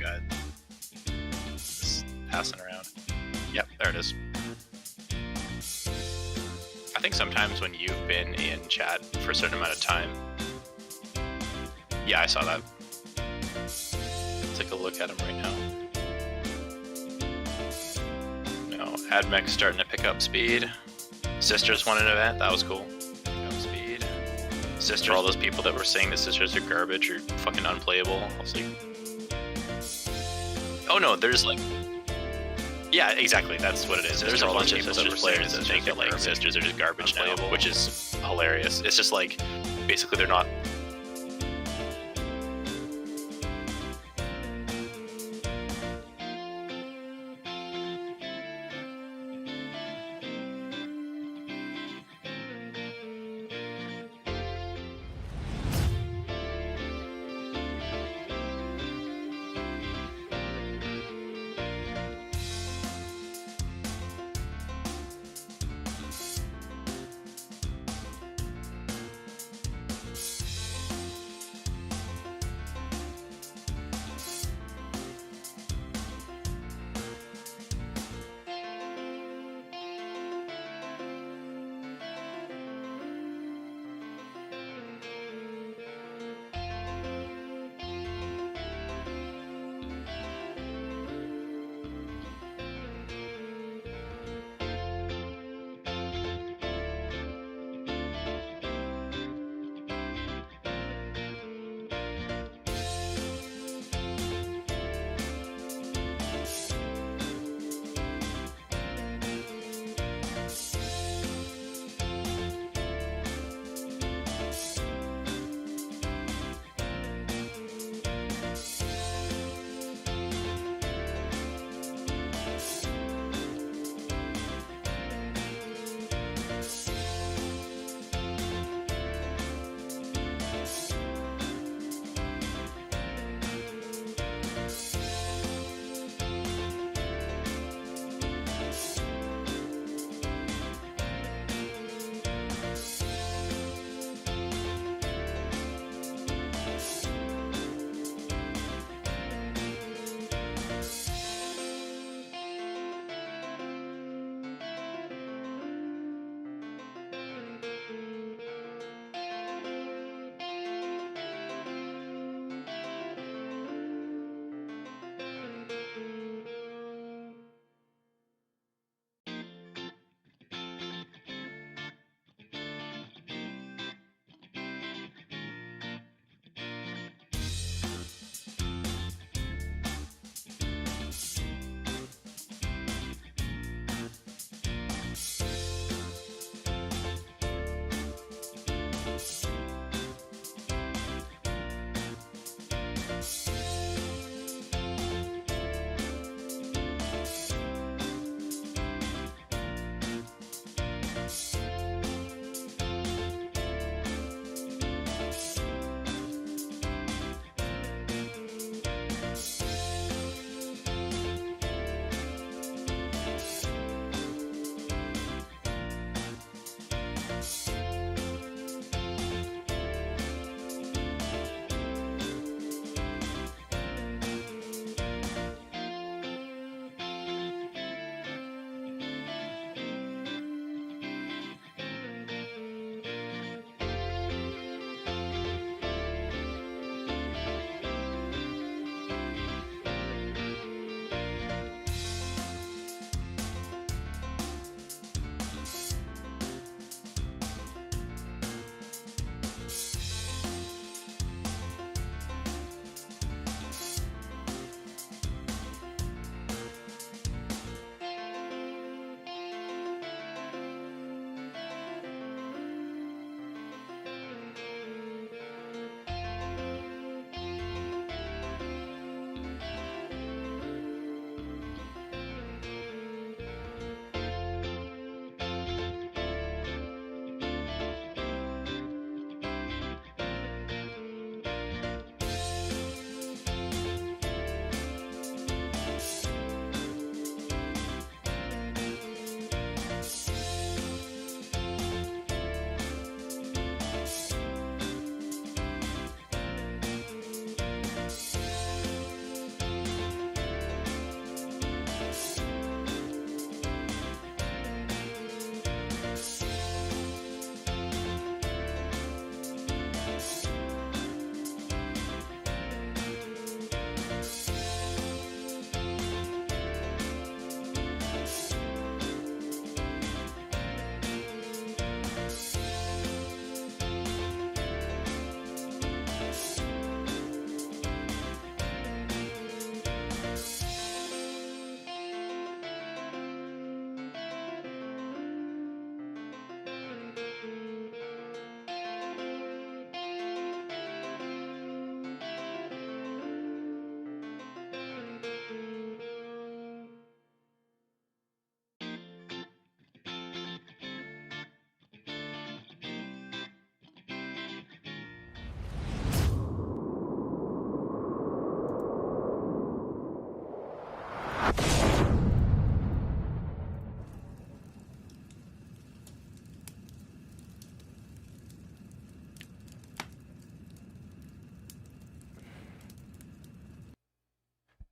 guy just passing around. Yep, there it is. I think sometimes when you've been in chat for a certain amount of time. Yeah, I saw that. Take a look at him right now. No, Mech starting to pick up speed. Sisters won an event, that was cool. Pick up speed. Sisters, for all those people that were saying the sisters are garbage or fucking unplayable. I was like, oh no, there's like, yeah, exactly, that's what it is. There's a bunch of sisters players that think that like sisters are just garbage now, which is hilarious. It's just like, basically they're not.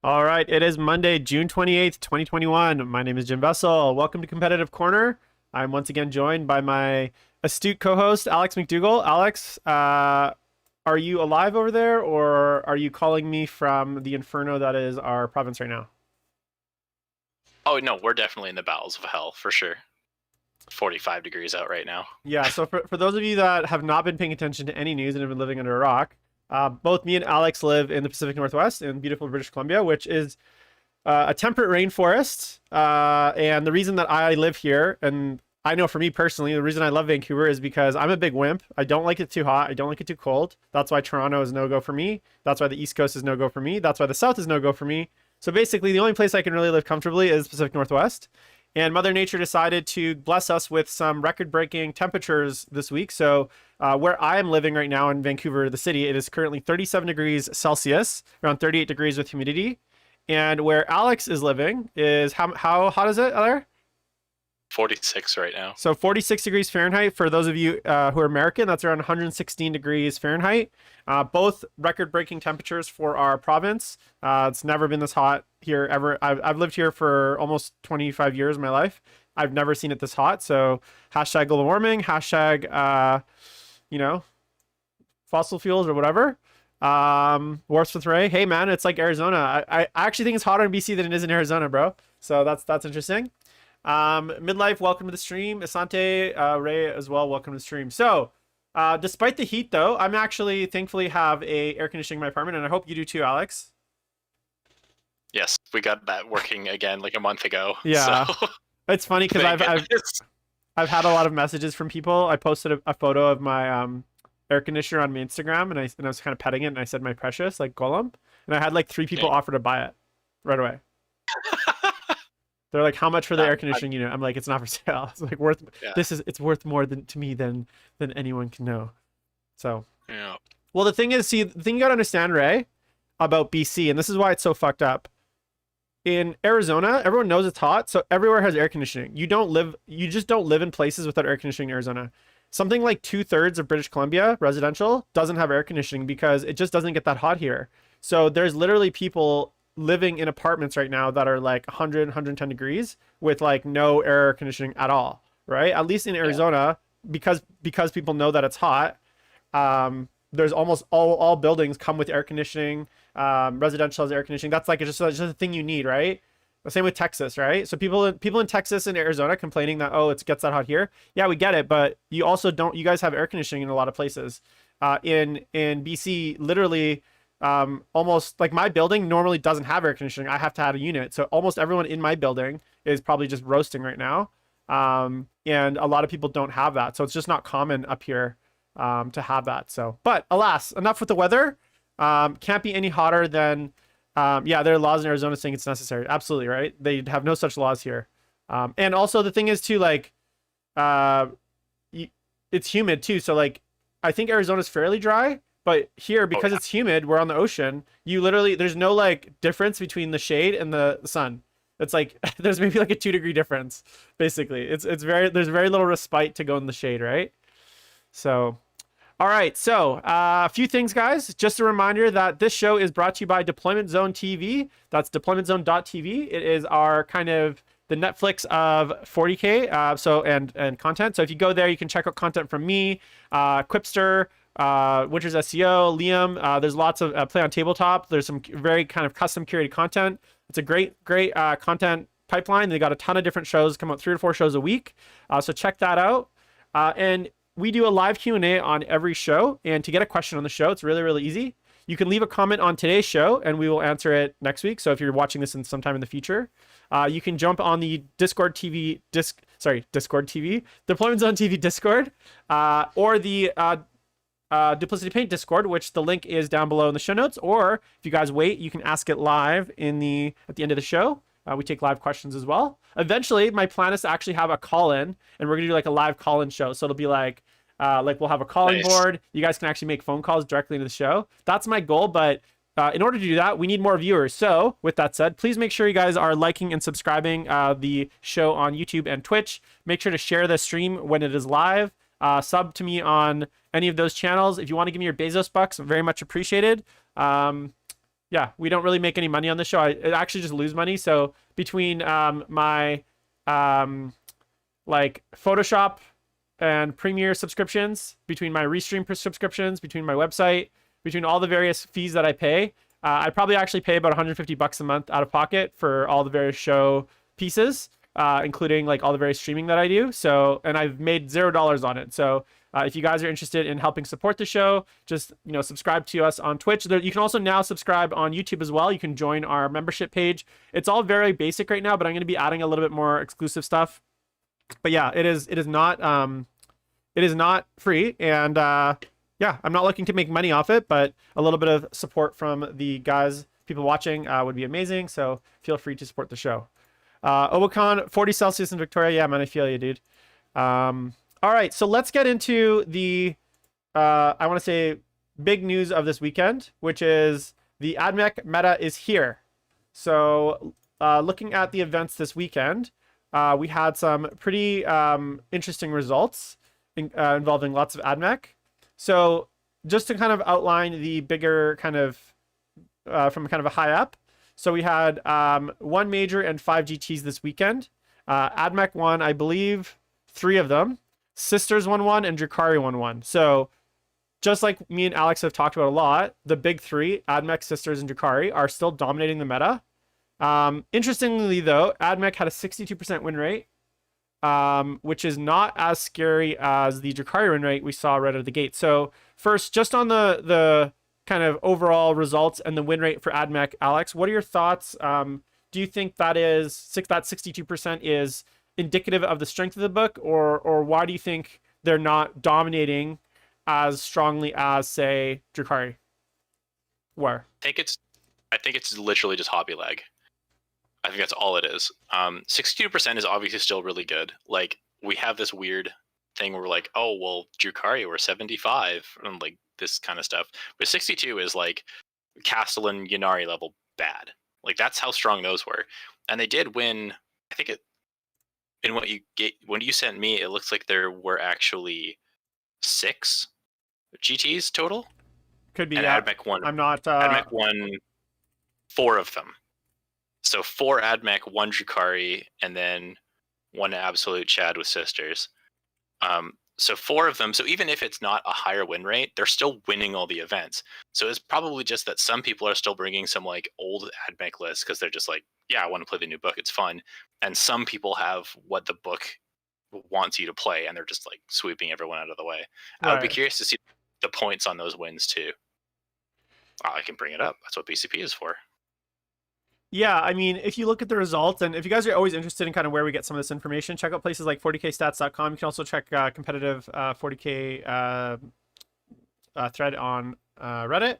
All right, it is Monday, June 28th, 2021. My name is Jim Vessel. Welcome to Competitive Corner. I'm once again joined by my astute co-host, Alex McDougall. Alex, are you alive over there, or are you calling me from the inferno that is our province right now? Oh no, we're definitely in the bowels of hell for sure. 45 degrees out right now. Yeah, so for those of you that have not been paying attention to any news and have been living under a rock, both me and Alex live in the Pacific Northwest in beautiful British Columbia, which is a temperate rainforest. And the reason that I live here, and I know for me personally, the reason I love Vancouver is because I'm a big wimp. I don't like it too hot. I don't like it too cold. That's why Toronto is no-go for me. That's why the East Coast is no-go for me. That's why the South is no-go for me. So basically, the only place I can really live comfortably is Pacific Northwest. And Mother Nature decided to bless us with some record-breaking temperatures this week. So where I am living right now in Vancouver, the city, it is currently 37 degrees Celsius, around 38 degrees with humidity. And where Alex is living is how hot is it there? 46 right now. So 46 degrees Fahrenheit. For those of you who are American, that's around 116 degrees Fahrenheit. Both record-breaking temperatures for our province. It's never been this hot here ever. I've lived here for almost 25 years of my life. I've never seen it this hot. So hashtag global warming, hashtag, fossil fuels or whatever. Wars with Ray. Hey man, it's like Arizona. I actually think it's hotter in BC than it is in Arizona, bro. So that's interesting. Midlife, welcome to the stream. Asante, Ray as well, welcome to the stream. So despite the heat though, I'm actually thankfully have a air conditioning in my apartment, and I hope you do too, Alex. Yes, we got that working again like a month ago. Yeah. So. It's funny because I've had a lot of messages from people. I posted a photo of my air conditioner on my Instagram, and I was kind of petting it, and I said my precious, like Golem, and I had like 3 people offer to buy it right away. They're like, how much for the air conditioning unit? I'm like, it's not for sale. It's like worth it's worth more to me than anyone can know. So yeah. Well, the thing is, the thing you gotta understand, Ray, about BC, and this is why it's so fucked up. In Arizona, everyone knows it's hot, so everywhere has air conditioning. You just don't live in places without air conditioning in Arizona. Something like 2/3 of British Columbia residential doesn't have air conditioning because it just doesn't get that hot here. So there's literally people living in apartments right now that are like 100, 110 degrees with like no air conditioning at all, right? At least in Arizona, because people know that it's hot, there's almost all buildings come with air conditioning. Residential has air conditioning. That's like just a thing you need, right? The same with Texas, right? So people in Texas and Arizona complaining that, oh, it gets that hot here. Yeah, we get it, but you guys have air conditioning in a lot of places. In BC, literally, almost like my building normally doesn't have air conditioning. I have to add a unit. So almost everyone in my building is probably just roasting right now. And a lot of people don't have that. So it's just not common up here to have that. So, but alas, enough with the weather. Can't be any hotter than, there are laws in Arizona saying it's necessary. Absolutely, right? They have no such laws here. And also the thing is too, like, it's humid too. So like, I think Arizona's fairly dry, but here, because it's humid, we're on the ocean. There's no like difference between the shade and the sun. It's like, there's maybe like a 2-degree difference, basically. There's very little respite to go in the shade, right? So, all right. So a few things, guys. Just a reminder that this show is brought to you by Deployment Zone TV. That's deploymentzone.tv. It is our kind of the Netflix of 40K and content. So if you go there, you can check out content from me, Quipster, Winters SEO, Liam. There's lots of play on tabletop. There's some very kind of custom curated content. It's a great content pipeline. They got a ton of different shows, come out 3 to 4 shows a week. So check that out. And we do a live Q&A on every show. And to get a question on the show, it's really, really easy. You can leave a comment on today's show and we will answer it next week. So if you're watching this in sometime in the future, you can jump on the Discord TV, Deployment Zone TV Discord, or the Duplicity Paint Discord, which the link is down below in the show notes. Or if you guys wait, you can ask it live at the end of the show. We take live questions as well. Eventually, my plan is to actually have a call-in, and we're gonna do like a live call-in show. So it'll be like we'll have a calling board. You guys can actually make phone calls directly into the show. That's my goal, but in order to do that, we need more viewers. So with that said, please make sure you guys are liking and subscribing the show on YouTube and Twitch. Make sure to share the stream when it is live. Sub to me on any of those channels. If you want to give me your Bezos bucks, very much appreciated. Yeah, we don't really make any money on the show. I actually just lose money. So between my like Photoshop and Premiere subscriptions, between my Restream subscriptions, between my website, between all the various fees that I pay, I probably actually pay about $150 a month out of pocket for all the various show pieces, including like all the various streaming that I do. So, and I've made $0 on it. So if you guys are interested in helping support the show, just, you know, subscribe to us on Twitch. You can also now subscribe on YouTube as well. You can join our membership page. It's all very basic right now, but I'm going to be adding a little bit more exclusive stuff. But yeah, it is not free, and yeah, I'm not looking to make money off it, but a little bit of support from the guys, people watching, would be amazing. So feel free to support the show. Obacon, 40 Celsius in Victoria. Yeah, man, I feel you, dude. All right, so let's get into the, I want to say, big news of this weekend, which is the AdMech meta is here. So looking at the events this weekend, we had some pretty interesting results involving lots of AdMech. So just to kind of outline the bigger kind of, from kind of a high up. So we had 1 major and 5 GTs this weekend. AdMech won, I believe, 3 of them. Sisters won 1 and Drukari won 1. So just like me and Alex have talked about a lot, the big 3, AdMech, Sisters, and Drukari, are still dominating the meta. Interestingly though, AdMech had a 62% win rate, which is not as scary as the Drukari win rate we saw right out of the gate. So first, just on the kind of overall results and the win rate for AdMech, Alex, what are your thoughts? Do you think that 62% is indicative of the strength of the book, or why do you think they're not dominating as strongly as, say, Drukari? Where? I think it's literally just hobby lag. I think that's all it is. 62% is obviously still really good. Like, we have this weird thing where we're like, oh, well, Drukari were 75 and like this kind of stuff. But 62 is like Castellan Yanari level bad. Like, that's how strong those were. And they did win. I think in what when you sent me, it looks like there were actually 6 GTs total. Could be. And Yeah. AdMech won. I'm not. AdMech won 4 of them. So 4 AdMech, 1 Drukari, and then 1 Absolute Chad with Sisters. So 4 of them. So even if it's not a higher win rate, they're still winning all the events. So it's probably just that some people are still bringing some like old AdMech lists because they're just like, yeah, I want to play the new book. It's fun. And some people have what the book wants you to play, and they're just like sweeping everyone out of the way. I would be curious to see the points on those wins too. I can bring it up. That's what BCP is for. Yeah, I mean, if you look at the results, and if you guys are always interested in kind of where we get some of this information, check out places like 40kstats.com. You can also check competitive 40k thread on Reddit.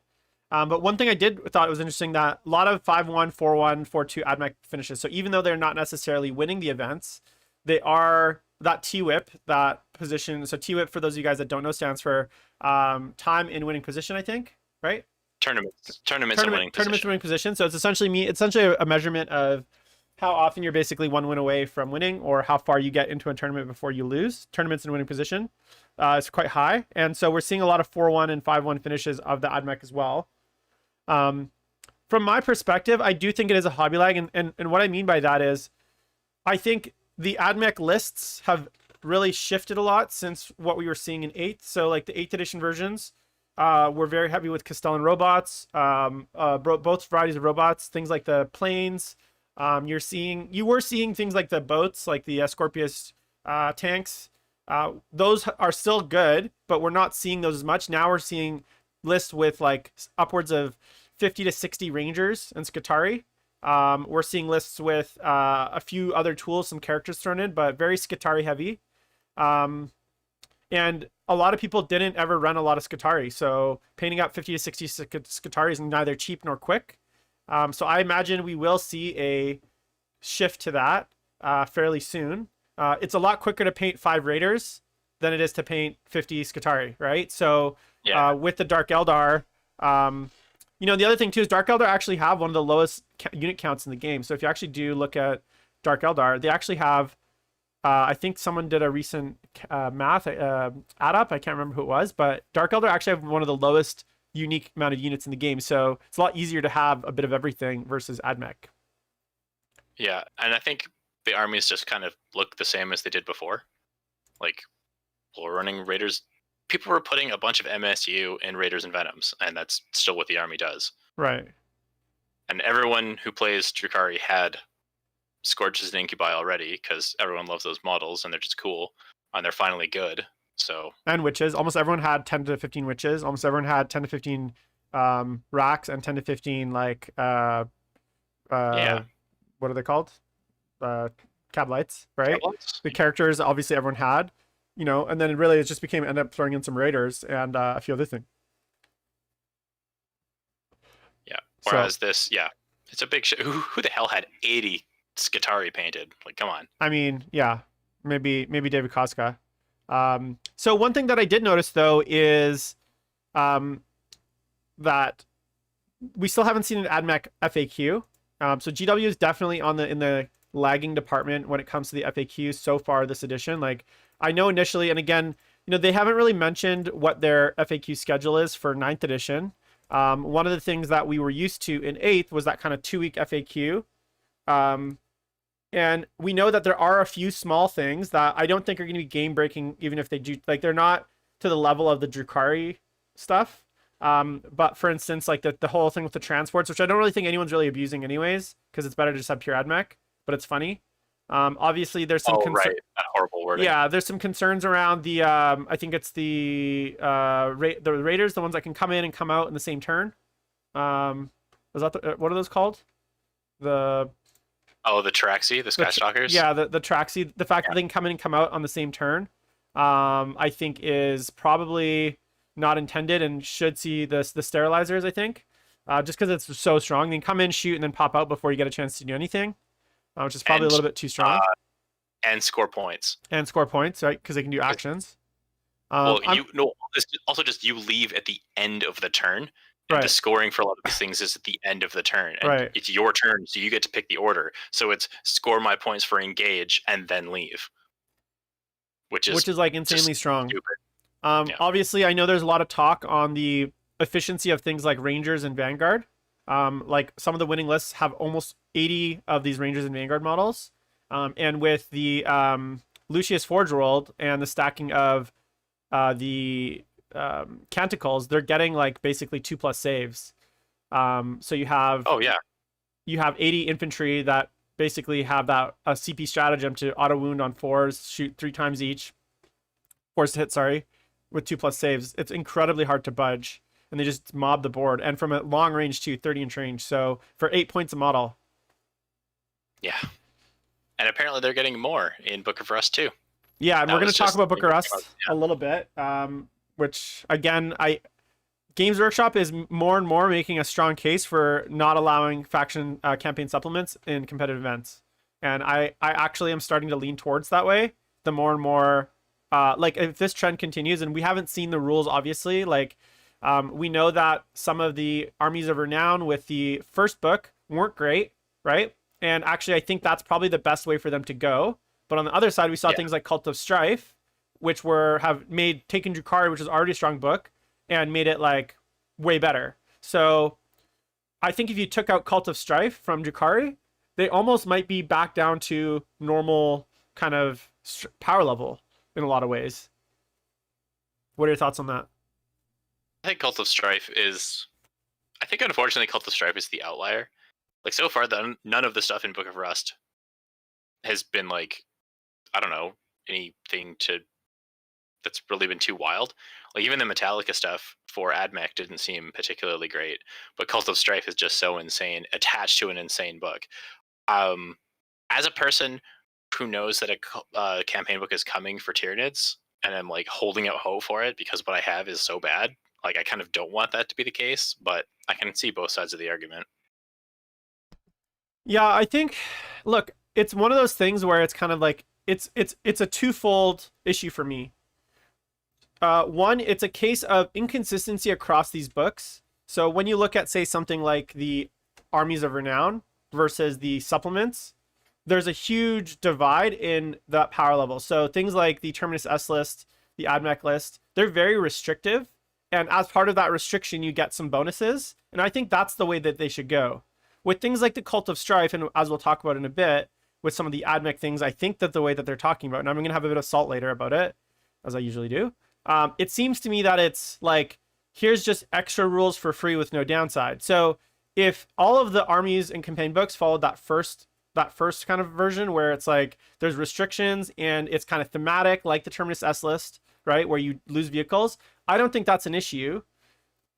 But one thing I thought was interesting, that a lot of 5-1, 4-1, 4-2 AdMech finishes. So even though they're not necessarily winning the events, they are that T-Whip, that position. So T-Whip, for those of you guys that don't know, stands for time in winning position, I think, right? Tournaments winning position. So it's essentially a measurement of how often you're basically 1 win away from winning, or how far you get into a tournament before you lose. Tournaments in winning position is quite high, and so we're seeing a lot of 4-1 and 5-1 finishes of the AdMech as well. From my perspective, I do think it is a hobby lag, and what I mean by that is, I think the AdMech lists have really shifted a lot since what we were seeing in 8th. So like the 8th edition versions. We're very heavy with Castellan robots, both varieties of robots, things like the planes. You were seeing things like the boats, like the Scorpius tanks. Those are still good, but we're not seeing those as much. Now we're seeing lists with like upwards of 50 to 60 Rangers and Skitari. We're seeing lists with a few other tools, some characters thrown in, but very Skitari heavy. And a lot of people didn't ever run a lot of Skitari, so painting up 50 to 60 Skitari is neither cheap nor quick. So I imagine we will see a shift to that fairly soon. It's a lot quicker to paint 5 Raiders than it is to paint 50 Skitari, right? So yeah. With the Dark Eldar, the other thing too is Dark Eldar actually have one of the lowest unit counts in the game. So if you actually do look at Dark Eldar, they actually have I think someone did a recent math add up. I can't remember who it was, but Dark Eldar actually have one of the lowest unique amount of units in the game. So it's a lot easier to have a bit of everything versus AdMech. Yeah, and I think the armies just kind of look the same as they did before. Like, we're running Raiders. People were putting a bunch of MSU in Raiders and Venoms, and that's still what the army does. Right. And everyone who plays Drukari had Scourges and Incubi already, because everyone loves those models, and they're just cool, and they're finally good. So and witches. Almost everyone had 10 to 15 witches. Almost everyone had 10 to 15 racks and 10 to 15 like yeah, what are they called? Cab lights, right? Cab lights? The characters obviously everyone had, you know, and then really it just became end up throwing in some raiders and a few other things. Yeah. Whereas this, yeah, it's a big shit. Who the hell had 80 Skitarii painted? Like, come on. I mean, yeah, maybe David Koska. So one thing that I did notice though is that we still haven't seen an AdMech FAQ. So GW is definitely in the lagging department when it comes to the FAQs so far this edition. Like I know initially, and again, you know, they haven't really mentioned what their FAQ schedule is for 9th edition. One of the things that we were used to in 8th was that kind of 2-week FAQ. And we know that there are a few small things that I don't think are going to be game breaking, even if they do, like they're not to the level of the Drukari stuff. But for instance, like the whole thing with the transports, which I don't really think anyone's really abusing anyways, because it's better to just have pure AdMech, but it's funny. Obviously there's some right, that horrible wording. Yeah, there's some concerns around the I think it's the Raiders, the ones that can come in and come out in the same turn. Was that what are those called? The Traxi, the Skystalkers? Yeah, the Traxi. The fact that they can come in and come out on the same turn, I think is probably not intended and should see the sterilizers, I think. Just because it's so strong. They can come in, shoot, and then pop out before you get a chance to do anything. Which is probably a little bit too strong. And score points. And score points, right? Because they can do actions. Also just you leave at the end of the turn. And right. The scoring for a lot of these things is at the end of the turn. And right. It's your turn, so you get to pick the order. So it's score my points for engage and then leave. Which is like insanely strong. Stupid. Obviously, I know there's a lot of talk on the efficiency of things like Rangers and Vanguard. Like some of the winning lists have almost 80 of these Rangers and Vanguard models. And with the Lucius Forge World and the stacking of the Canticles, they're getting like basically 2+ saves. So you have you have 80 infantry that basically have that a CP stratagem to auto wound on 4s, shoot 3 times each, force hit, sorry, with 2+ saves. It's incredibly hard to budge, and they just mob the board, and from a long range to 30-inch range. So for 8 points a model. Yeah. And apparently they're getting more in Book of Rust too. Yeah, and we're going to talk about Book of Rust a little bit, which again, Games Workshop is more and more making a strong case for not allowing faction campaign supplements in competitive events. And I actually am starting to lean towards that way. The more and more, like if this trend continues, and we haven't seen the rules, obviously, like we know that some of the Armies of Renown with the first book weren't great, right? And actually, I think that's probably the best way for them to go. But on the other side, we saw things like Cult of Strife, which have taken Drukari, which is already a strong book, and made it like way better. So I think if you took out Cult of Strife from Drukari, they almost might be back down to normal kind of power level in a lot of ways. What are your thoughts on that? I think Cult of Strife is... I think unfortunately Cult of Strife is the outlier. Like so far, none of the stuff in Book of Rust has been like, I don't know, anything that's really been too wild. Like even the Metallica stuff for AdMech didn't seem particularly great, but Cult of Strife is just so insane, attached to an insane book. As a person who knows that a campaign book is coming for Tyranids, and I'm like holding out hope for it because what I have is so bad, like I kind of don't want that to be the case, but I can see both sides of the argument. Yeah, I think, look, it's one of those things where it's kind of like, it's a twofold issue for me. One, it's a case of inconsistency across these books. So when you look at, say, something like the Armies of Renown versus the supplements, there's a huge divide in that power level. So things like the Terminus S list, the AdMech list, they're very restrictive And as part of that restriction, you get some bonuses. And I think that's the way that they should go. With things like the Cult of Strife, and as we'll talk about in a bit, with some of the AdMech things, I think that the way that they're talking about, and I'm going to have a bit of salt later about it, as I usually do. It seems to me that it's like, here's just extra rules for free with no downside. So if all of the armies and campaign books followed that first kind of version where it's like there's restrictions and it's kind of thematic, like the Terminus S list, right, where you lose vehicles, I don't think that's an issue.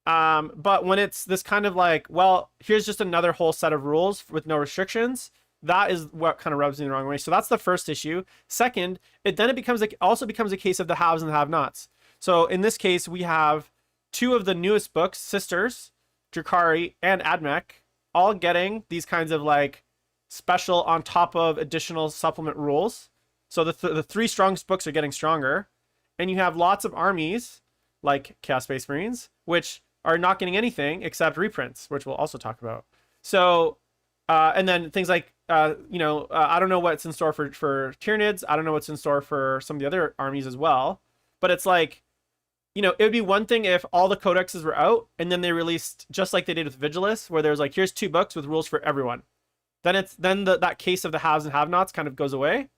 But when it's this kind of like, well, here's just another whole set of rules with no restrictions, that is what kind of rubs me the wrong way. So that's the first issue. Second, it also becomes a case of the haves and the have-nots. So in this case, we have two of the newest books, Sisters, Drukari, and AdMech, all getting these kinds of like special on top of additional supplement rules. So the three strongest books are getting stronger. And you have lots of armies like Chaos Space Marines, which are not getting anything except reprints, which we'll also talk about. So, and then things like, I don't know what's in store for Tyranids. I don't know what's in store for some of the other armies as well. But it's like, it would be one thing if all the codexes were out and then they released, just like they did with Vigilus, where there's like, here's 2 books with rules for everyone. Then that case of the haves and have-nots kind of goes away.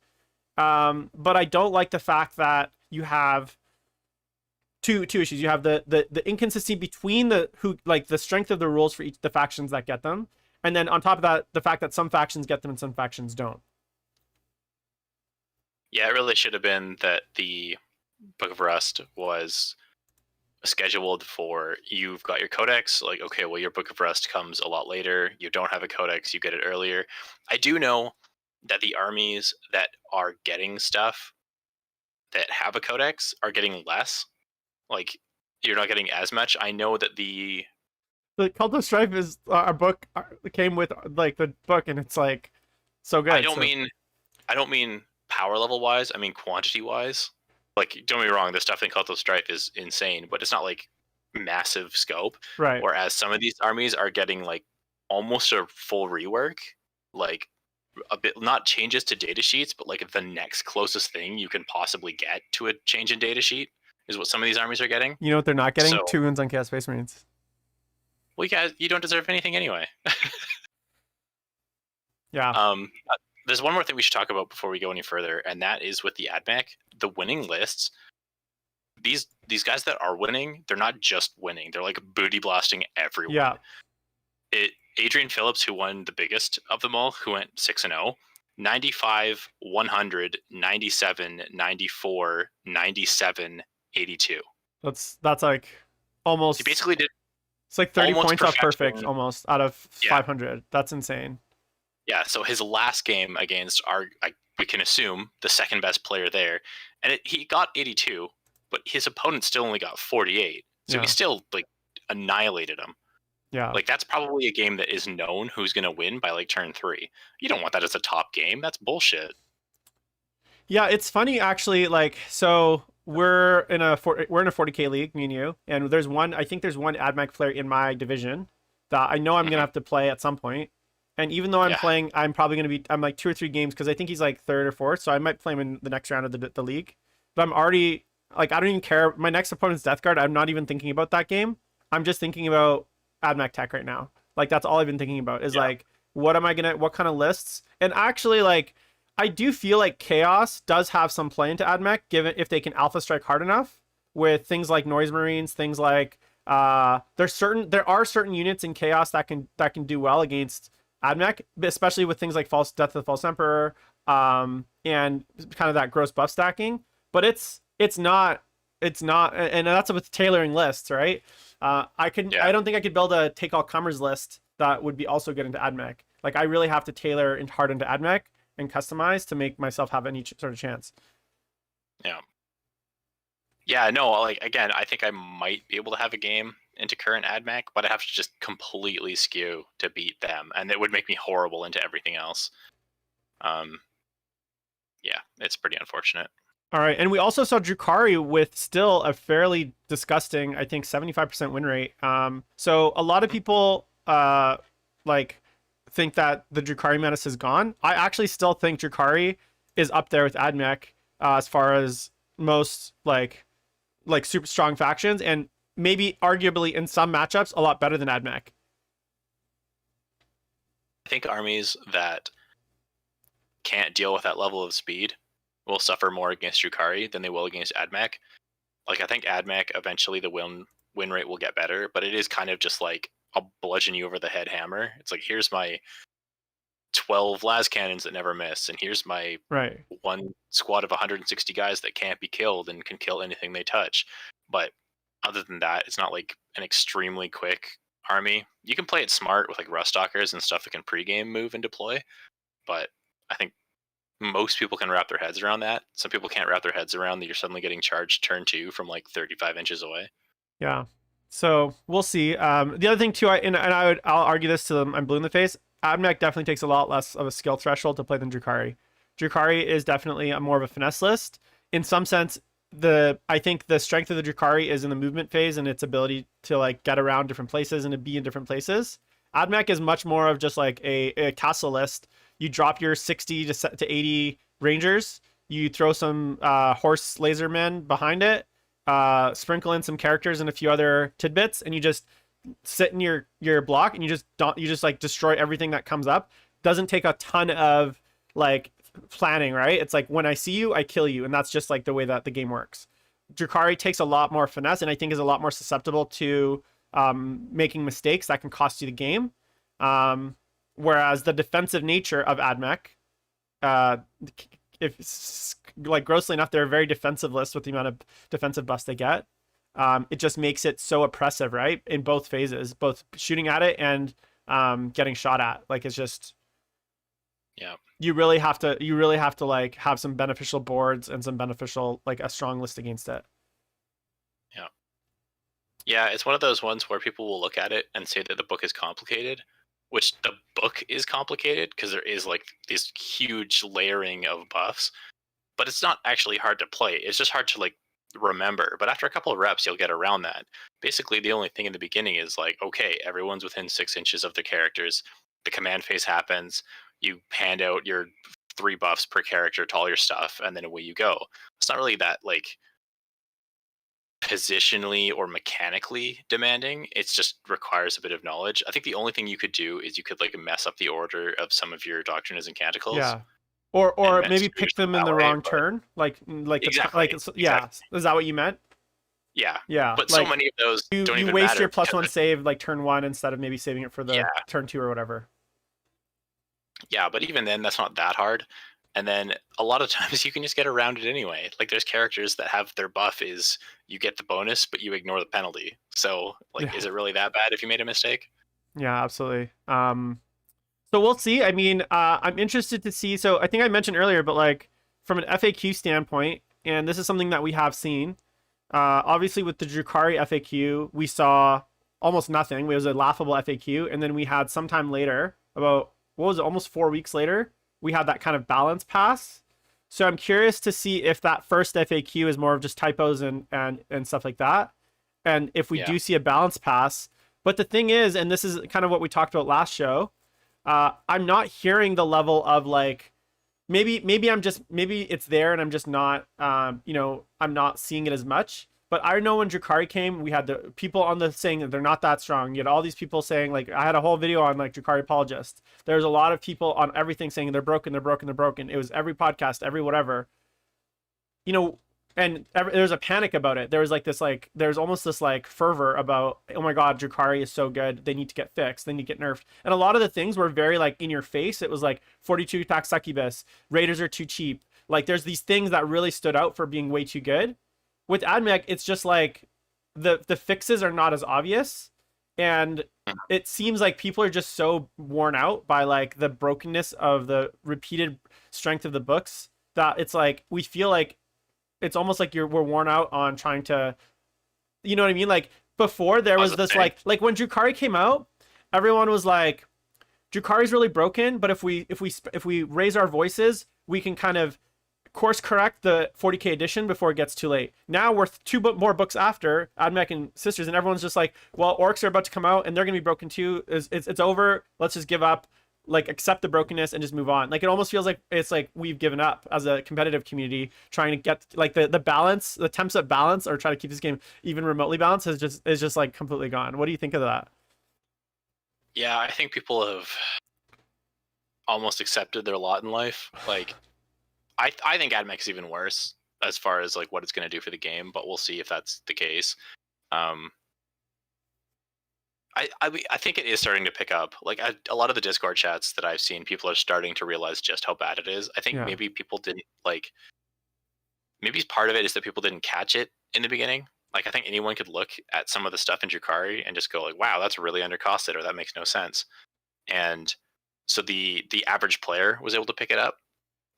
But I don't like the fact that you have two issues. You have the inconsistency between the strength of the rules for the factions that get them, and then on top of that, the fact that some factions get them and some factions don't. Yeah, it really should have been that the Book of Rust was scheduled for, you've got your codex, like, okay, well, your Book of Rust comes a lot later. You don't have a codex, you get it earlier. I do know that the armies that are getting stuff that have a codex are getting less. Like, you're not getting as much. I know that the Cult of Strife is our book, came with like the book, and it's like so good. I don't mean power level wise. I mean quantity wise. Like, don't get me wrong, the stuff in Cult of Strife is insane, but it's not like massive scope. Right. Whereas some of these armies are getting like almost a full rework, like a bit, not changes to data sheets, but like the next closest thing you can possibly get to a change in data sheet is what some of these armies are getting. You know what they're not getting? 2 wounds on Chaos Space Marines. Well, you don't deserve anything anyway. Yeah. There's one more thing we should talk about before we go any further, and that is with the AdMech, the winning lists. These guys that are winning, they're not just winning; they're like booty blasting everyone. Yeah. Adrian Phillips, who won the biggest of them all, who went 6-0, 95, 100, 97, 94, 97, 82. That's like almost. He basically did. It's like 30 points off perfection. perfect, almost out of 500. That's insane. Yeah, so his last game against we can assume the second best player there, and he got 82, but his opponent still only got 48. So he still like annihilated him. Yeah. Like, that's probably a game that is known who's going to win by like turn 3. You don't want that as a top game. That's bullshit. Yeah, it's funny actually. Like, so we're in a 40K league, me and you, and I think there's one AdMech player in my division that I know I'm gonna have to play at some point. And even though I'm playing, I'm probably gonna I'm like 2 or 3 games because I think he's like 3rd or 4th, so I might play him in the next round of the league. But I'm already like, I don't even care. My next opponent's Death Guard. I'm not even thinking about that game. I'm just thinking about AdMech tech right now. Like, that's all I've been thinking about is like, what kind of lists? And actually, like, I do feel like Chaos does have some play into AdMech, given if they can alpha strike hard enough with things like Noise Marines, things like there are certain units in Chaos that can do well against AdMech, especially with things like Death of the False Emperor, and kind of that gross buff stacking. But it's not, and that's with tailoring lists, right? I don't think I could build a take all comers list that would be also good into AdMech. Like, I really have to tailor hard into AdMech and customize to make myself have any sort of chance. Yeah, no, like, again, I think I might be able to have a game into current AdMech, but I have to just completely skew to beat them, and it would make me horrible into everything else. Yeah, it's pretty unfortunate. All right, and we also saw Drukari with still a fairly disgusting, I think, 75% win rate. So a lot of people think that the Drukari menace is gone. I actually still think Drukari is up there with AdMech as far as most like super strong factions. And maybe arguably in some matchups a lot better than AdMech. I think armies that can't deal with that level of speed will suffer more against Drukari than they will against AdMech. Like, I think AdMech eventually the win rate will get better, but it is kind of just like a bludgeon you over the head hammer. It's like, here's my 12 las cannons that never miss, and here's my Right. one squad of 160 guys that can't be killed and can kill anything they touch. But other than that, it's not like an extremely quick army. You can play it smart with like Rustalkers and stuff that can pregame move and deploy, but I think most people can wrap their heads around that. Some people can't wrap their heads around that you're suddenly getting charged turn 2 from like 35 inches away. Yeah. So we'll see. The other thing too, I'll argue this to them. I'm blue in the face. AdMech definitely takes a lot less of a skill threshold to play than Drukari. Drukari is definitely a more of a finesse list. In some sense, I think the strength of the Drukari is in the movement phase and its ability to like get around different places and to be in different places. AdMech is much more of just like a castle list. You drop your 60 to 80 rangers. You throw some horse lasermen behind it. Sprinkle in some characters and a few other tidbits, and you just sit in your block and you just like destroy everything that comes up. Doesn't take a ton of like planning, right? It's like when I see you, I kill you, and that's just like the way that the game works. Drukari takes a lot more finesse and I think is a lot more susceptible to making mistakes that can cost you the game. Whereas the defensive nature of AdMech, if like grossly enough, they're a very defensive list with the amount of defensive buffs they get. It just makes it so oppressive, right? In both phases, both shooting at it and getting shot at. Like, it's just, yeah. You really have to like have some beneficial boards and some beneficial, like a strong list against it. Yeah. Yeah, it's one of those ones where people will look at it and say that the book is complicated, which the book is complicated because there is like this huge layering of buffs, but it's not actually hard to play. It's just hard to like remember. But after a couple of reps, you'll get around that. Basically, the only thing in the beginning is like, okay, everyone's within 6 inches of their characters. The command phase happens. You hand out your 3 buffs per character to all your stuff, and then away you go. It's not really that like positionally or mechanically demanding. It just requires a bit of knowledge. I think the only thing you could do is you could like mess up the order of some of your doctrines and canticles. Yeah. Or maybe pick them in the wrong turn. Like exactly. Yeah. Is that what you meant? Yeah. Yeah. But like, so many of those don't you even waste matter your +1 save like turn 1 instead of maybe saving it for the turn 2 or whatever. Yeah, but even then that's not that hard. And then a lot of times you can just get around it anyway. Like there's characters that have their buff is you get the bonus, but you ignore the penalty. So like, is it really that bad if you made a mistake? Yeah, absolutely. So we'll see. I mean, I'm interested to see. So I think I mentioned earlier, but like from an FAQ standpoint, and this is something that we have seen, obviously with the Drukari FAQ, we saw almost nothing. It was a laughable FAQ. And then we had sometime later, about, what was it, almost 4 weeks later, we had that kind of balance pass. So I'm curious to see if that first FAQ is more of just typos and stuff like that. And if we do see a balance pass. But the thing is, and this is kind of what we talked about last show, I'm not hearing the level of like, maybe it's there and I'm just not, I'm not seeing it as much. But I know when Drukari came, we had the people on the saying that they're not that strong. You had all these people saying, like, I had a whole video on like Drukari apologists. There's a lot of people on everything saying they're broken. It was every podcast, every whatever, and there's a panic about it. There was like this, like, there's almost this like fervor about, oh my God, Drukari is so good. They need to get fixed. They need to get nerfed. And a lot of the things were very like in your face. It was like 42 attack succubus. Raiders are too cheap. Like there's these things that really stood out for being way too good. With AdMech, it's just like the fixes are not as obvious. And it seems like people are just so worn out by like the brokenness of the repeated strength of the books that it's like, we feel like it's almost like we're worn out on trying to, you know what I mean? Like before there was this like when Drukari came out, everyone was like, Drukari's really broken, but if we raise our voices, we can kind of course correct the 40k edition before it gets too late. Now we're 2 more books after AdMech and Sisters, and everyone's just like, well, orcs are about to come out and they're gonna be broken too. It's over. Let's just give up. like accept the brokenness and just move on. Like it almost feels like it's like we've given up as a competitive community trying to get like the balance, the attempts at balance or try to keep this game even remotely balanced is just like completely gone. What do you think of that? Yeah, I think people have almost accepted their lot in life. Like, I think AdMech's even worse as far as like what it's going to do for the game, but we'll see if that's the case. Um, I think it is starting to pick up. Like a lot of the Discord chats that I've seen, people are starting to realize just how bad it is. I think Yeah. maybe people didn't like. Maybe part of it is that people didn't catch it in the beginning. Like I think anyone could look at some of the stuff in Drukari and just go like, "Wow, that's really undercosted," or "That makes no sense." And so the average player was able to pick it up,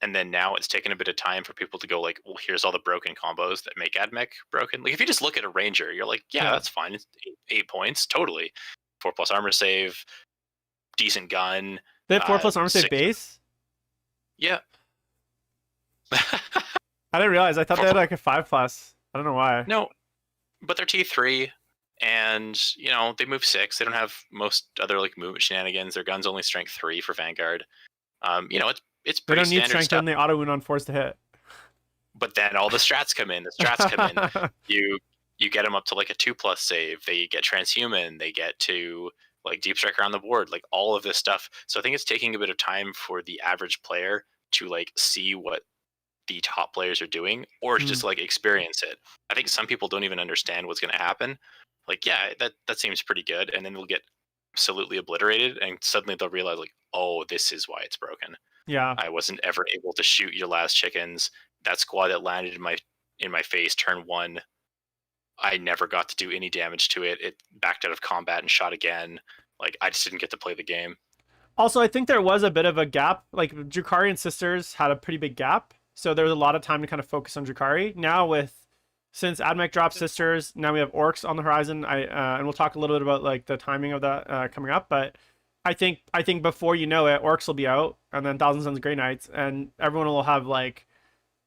and then now it's taken a bit of time for people to go like, "Well, here's all the broken combos that make AdMech broken." Like if you just look at a Ranger, you're like, "Yeah, that's fine. It's 8 points, totally. 4+ armor save, decent gun." They have 4+ armor save base? Yeah. I didn't realize. I thought they had like a 5+. I don't know why. No, but they're T3, and you know they move 6. They don't have most other like movement shenanigans. Their gun's only strength 3 for Vanguard. You know it's They pretty don't need standard strength stuff. and they auto wound on force to hit. But then all the strats come in. The strats come in. You get them up to like a 2+ save. They get transhuman. They get to like deep strike around the board. Like all of this stuff. So I think it's taking a bit of time for the average player to like see what the top players are doing, or just like experience it. I think some people don't even understand what's going to happen. Like, yeah, that seems pretty good, and then they'll get absolutely obliterated, and suddenly they'll realize like, oh, this is why it's broken. Yeah, I wasn't ever able to shoot your last chickens. That squad that landed in my face turn 1, I never got to do any damage to it. It backed out of combat and shot again. Like I just didn't get to play the game. also I think there was a bit of a gap. Like Drukari and Sisters had a pretty big gap, so there was a lot of time to kind of focus on Drukari. Now since AdMech dropped Sisters, now we have Orcs on the horizon. And we'll talk a little bit about like the timing of that coming up. But I think before you know it, Orcs will be out, and then Thousand Sons Grey Knights, and everyone will have like,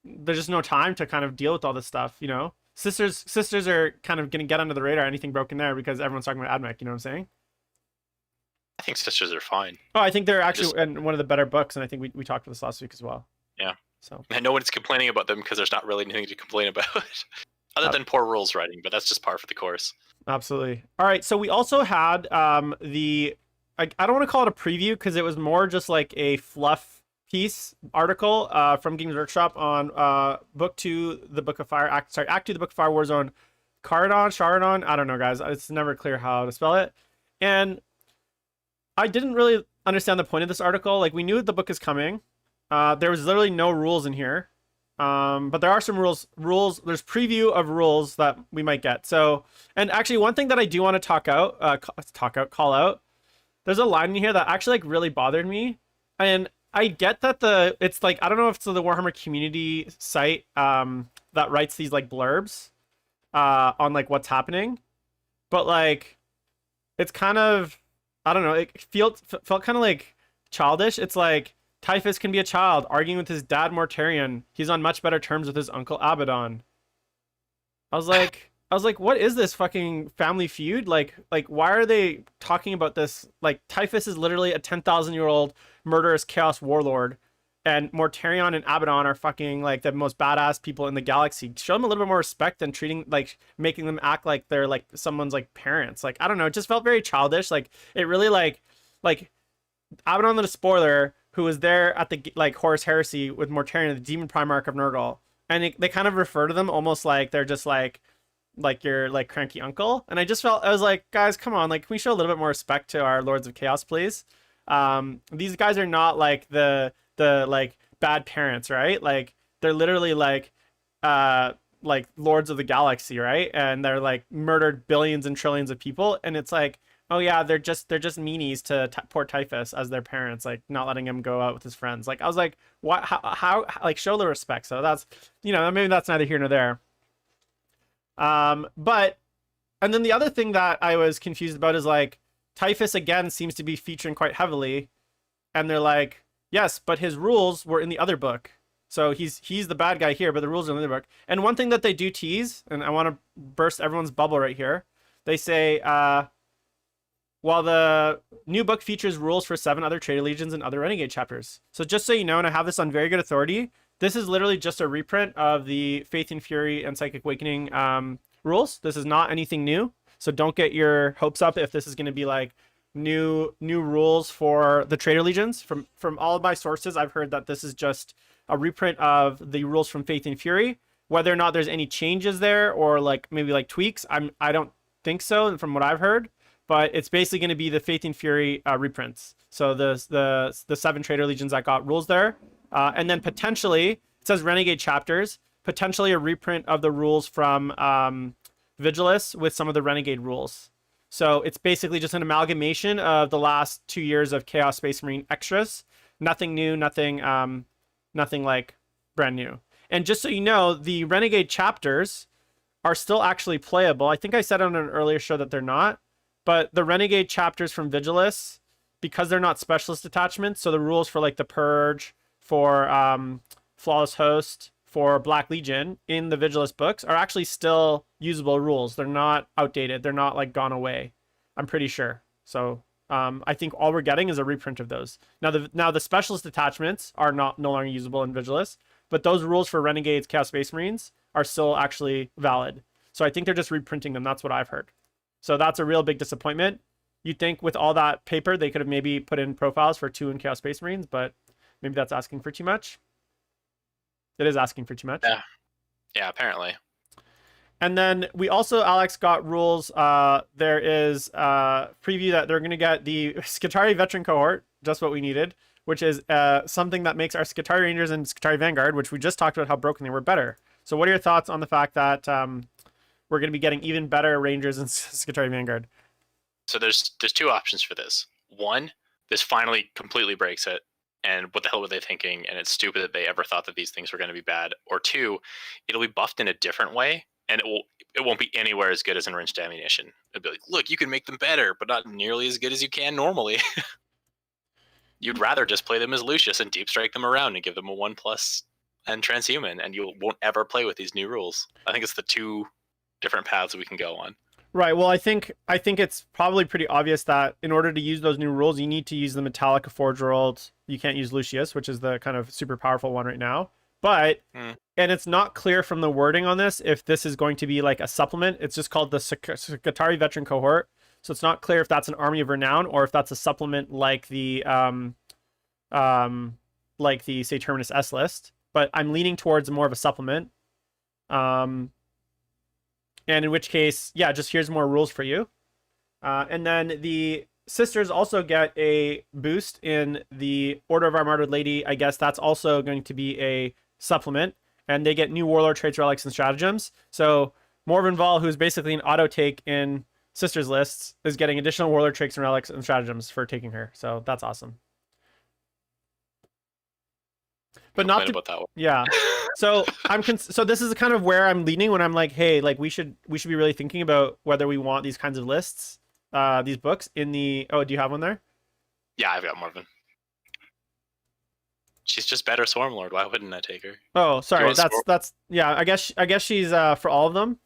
there's just no time to kind of deal with all this stuff, you know. Sisters are kind of gonna get under the radar. Anything broken there because everyone's talking about AdMech. You know what I'm saying? I think Sisters are fine. Oh, I think they're actually in one of the better books, and I think we talked about this last week as well. Yeah. So and no one's complaining about them because there's not really anything to complain about. Other than poor rules writing, but that's just par for the course. Absolutely. All right, so we also had I don't want to call it a preview because it was more just like a fluff piece article from Games Workshop on Book 2, the Book of Fire, Act 2, the Book of Fire Warzone, Charadon. I don't know, guys. It's never clear how to spell it. And I didn't really understand the point of this article. Like, we knew the book is coming. There was literally no rules in here. But there are some rules. There's preview of rules that we might get. So, and actually one thing that I do want to call out. There's a line in here that actually like really bothered me. And I get that it's like, I don't know if it's the Warhammer community site that writes these like blurbs on like what's happening. But like, it's kind of, I don't know, it felt kind of like childish. It's like, Typhus can be a child, arguing with his dad Mortarion. He's on much better terms with his uncle Abaddon. I was like, what is this fucking family feud? Like, why are they talking about this? Like, Typhus is literally a 10,000-year-old murderous chaos warlord, and Mortarion and Abaddon are fucking like the most badass people in the galaxy. Show them a little bit more respect than making them act like they're like someone's like parents. Like, I don't know, it just felt very childish. Like, it really like Abaddon the Spoiler, who was there at the like Horus Heresy with Mortarion, the Demon Primarch of Nurgle, and they kind of refer to them almost like they're just like your like cranky uncle. And I was like, guys, come on, like, can we show a little bit more respect to our Lords of Chaos, please? These guys are not like the like bad parents, right? Like, they're literally like Lords of the Galaxy, right? And they're like murdered billions and trillions of people, and it's like, oh yeah, they're just meanies to poor Typhus as their parents, like not letting him go out with his friends. Like, I was like, what? How? Like, show the respect. So that's, you know, maybe that's neither here nor there. But, and then the other thing that I was confused about is like, Typhus again seems to be featuring quite heavily, and they're like, yes, but his rules were in the other book. So he's the bad guy here, but the rules are in the other book. And one thing that they do tease, and I want to burst everyone's bubble right here. They say, while the new book features rules for 7 other Traitor Legions and other Renegade chapters. So just so you know, and I have this on very good authority, this is literally just a reprint of the Faith and Fury and Psychic Awakening rules. This is not anything new. So don't get your hopes up if this is going to be like new rules for the Traitor Legions. From all of my sources, I've heard that this is just a reprint of the rules from Faith and Fury. Whether or not there's any changes there or like maybe like tweaks, I don't think so. And from what I've heard, but it's basically going to be the Faith and Fury reprints. So the 7 Traitor Legions that got rules there, and then potentially it says Renegade chapters, potentially a reprint of the rules from Vigilus with some of the Renegade rules. So it's basically just an amalgamation of the last 2 years of Chaos Space Marine extras. Nothing new, nothing like brand new. And just so you know, the Renegade chapters are still actually playable. I think I said on an earlier show that they're not, but the Renegade chapters from Vigilus, because they're not specialist attachments, so the rules for like the Purge, for Flawless Host, for Black Legion in the Vigilus books are actually still usable rules. They're not outdated. They're not like gone away. I'm pretty sure. So I think all we're getting is a reprint of those. Now the specialist attachments are no longer usable in Vigilus, but those rules for Renegades, Chaos Space Marines are still actually valid. So I think they're just reprinting them. That's what I've heard. So that's a real big disappointment. You'd think with all that paper, they could have maybe put in profiles for 2 in Chaos Space Marines, but maybe that's asking for too much. It is asking for too much. Yeah, apparently. And then we also, Alex, got rules. There is a preview that they're going to get the Skitarii Veteran Cohort, just what we needed, which is something that makes our Skitarii Rangers and Skitarii Vanguard, which we just talked about how broken they were, better. So what are your thoughts on the fact that we're going to be getting even better Rangers and Skitarii Vanguard? So there's 2 options for this. One, this finally completely breaks it. And what the hell were they thinking? And it's stupid that they ever thought that these things were going to be bad. Or 2, it'll be buffed in a different way, and it won't be anywhere as good as Enriched Ammunition. It'll be like, look, you can make them better, but not nearly as good as you can normally. You'd rather just play them as Lucius and deep strike them around and give them a 1+ and transhuman, and you won't ever play with these new rules. I think it's the 2 different paths we can go on. Right. Well, I think it's probably pretty obvious that in order to use those new rules, you need to use the Metallica Forge World. You can't use Lucius, which is the kind of super powerful one right now. But, and it's not clear from the wording on this if this is going to be like a supplement. It's just called the Skitarii Veteran Cohort. So it's not clear if that's an Army of Renown or if that's a supplement like the say Terminus S list. But I'm leaning towards more of a supplement. And in which case, yeah, just here's more rules for you. And then the sisters also get a boost in the Order of Our Martyred Lady. I guess that's also going to be a supplement. And they get new Warlord traits, relics, and stratagems. So Morven Vol, who's basically an auto take in sisters lists, is getting additional Warlord traits and relics and stratagems for taking her. So that's awesome. But not about that one. Yeah. So so this is kind of where I'm leaning when I'm like, hey, like we should be really thinking about whether we want these kinds of lists, these books in the. Oh, do you have one there? Yeah, I've got Morven. She's just better Swarmlord. Why wouldn't I take her? Oh, sorry. That's yeah. I guess she's for all of them.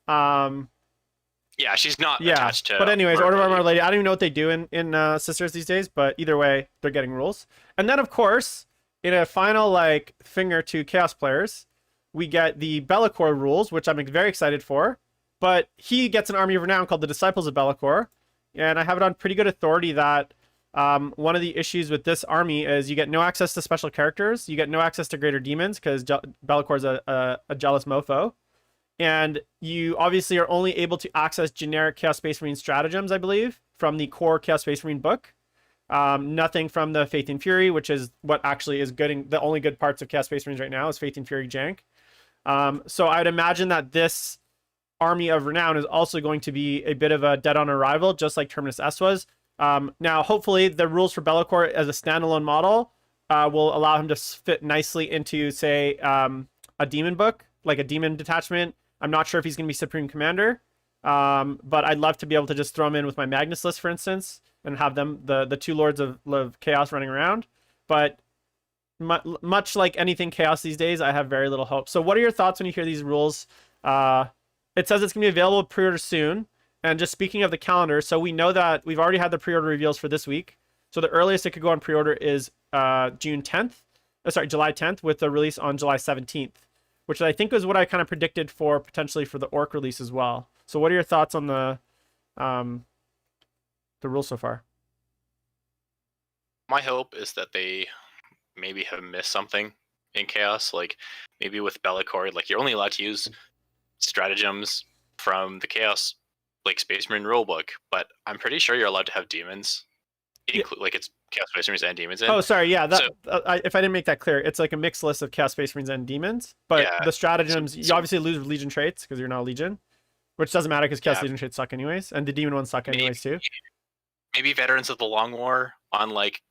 Yeah, she's not attached to. But anyways, Order of Our Martyred Lady. I don't even know what they do in Sisters these days, but either way, they're getting rules. And then of course, in a final like finger to Chaos players, we get the Be'lakor rules, which I'm very excited for. But he gets an army of renown called the Disciples of Be'lakor, and I have it on pretty good authority that one of the issues with this army is you get no access to special characters, you get no access to greater demons because Be'lakor is a jealous mofo, and you obviously are only able to access generic Chaos Space Marine stratagems, I believe, from the core Chaos Space Marine book. Nothing from the Faith and Fury, which is what actually is good. The only good parts of Chaos Space Marines right now is Faith and Fury jank. So I'd imagine that this army of renown is also going to be a bit of a dead on arrival, just like Terminus S was. Now, hopefully, the rules for Be'lakor as a standalone model will allow him to fit nicely into, say, a demon book, like a demon detachment. I'm not sure if he's going to be Supreme Commander, but I'd love to be able to just throw him in with my Magnus list, for instance, and have them the 2 Lords of Chaos running around. But much like anything Chaos these days, I have very little hope. So what are your thoughts when you hear these rules? It says it's going to be available pre-order soon, And just speaking of the calendar, so we know that we've already had the pre-order reveals for this week. So the earliest it could go on pre-order is July 10th, with the release on July 17th, which I think is what I kind of predicted for potentially for the Orc release as well. So what are your thoughts on the rules so far? My hope is that they maybe have missed something in Chaos, like maybe with Bellacore, like you're only allowed to use stratagems from the Chaos like Space Marine rulebook, but I'm pretty sure you're allowed to have demons, like it's Chaos Space Marines and demons in. Oh, sorry, yeah. That if I didn't make that clear, it's like a mixed list of Chaos Space Marines and demons. But the stratagems, you obviously lose Legion traits because you're not a Legion, which doesn't matter because Chaos Legion traits suck anyways, and the demon ones suck anyways too. Maybe Veterans of the Long War on like